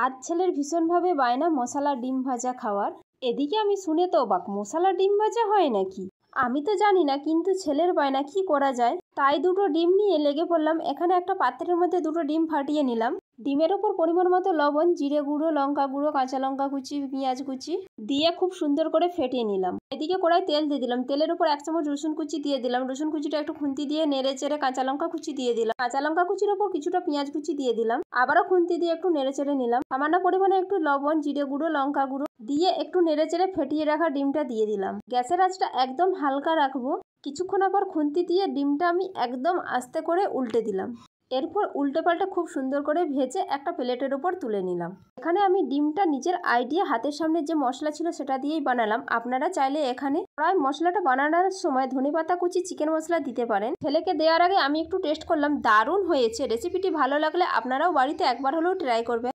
আজ ছেলের ভীষণভাবে বায়না মশলা ডিম ভাজা খাওয়ার। এদিকে আমি শুনে তো অবাক, মশলা ডিম ভাজা হয় নাকি? আমি তো জানি না, কিন্তু ছেলের বায়না, কি করা যায়। তাই দুটো ডিম নিয়ে লেগে পড়লাম। এখানে একটা পাত্রের মধ্যে দুটো ডিম ফাটিয়ে নিলাম। ডিমের ওপর পরিমাণ মতো লবণ, জিরে গুঁড়ো, লঙ্কা গুঁড়ো, কাঁচা লঙ্কা কুচি, পেঁয়াজ কুচি দিয়ে খুব সুন্দর করে ফেটিয়ে নিলাম। এদিকে কড়াই তেল দিয়ে দিলাম। তেলের উপর 1 চামচ রসুন কুচি দিয়ে দিলাম। রসুন কুচিটা একটু খুন্তি দিয়ে নেড়ে চেড়ে কাঁচা লঙ্কা কুচি দিয়ে দিলাম। কাঁচা লঙ্কা কুচির ওপর কিছুটা পেঁয়াজ কুচি দিয়ে দিলাম। আবারও খুন্তি দিয়ে একটু নেড়ে চেড়ে নিলাম। সামান্য পরিমাণে একটু লবণ, জিরে গুঁড়ো, লঙ্কা গুঁড়ো দিয়ে একটু নেড়ে চেড়ে ফেটিয়ে রাখা ডিমটা দিয়ে দিলাম। গ্যাসের আঁচটা একদম হালকা রাখবো। কিছুক্ষণ পর খুন্তি দিয়ে ডিমটা আমি একদম আস্তে করে উল্টে দিলাম। এরপর উল্টে পাল্টে খুব সুন্দর করে ভেজে একটা প্লেটের উপর তুলে নিলাম। এখানে আমি ডিমটা নিজের আইডিয়া, হাতের সামনে যে মশলা ছিল সেটা দিয়েই বানালাম। আপনারা চাইলে এখানে প্রায় মশলাটা বানানোর সময় ধনেপাতা কুচি, চিকেন মশলা দিতে পারেন। ছেলেকে দেওয়ার আগে আমি একটু টেস্ট করলাম, দারুণ হয়েছে। রেসিপিটি ভালো লাগলে আপনারাও বাড়িতে একবার হলেও ট্রাই করবেন।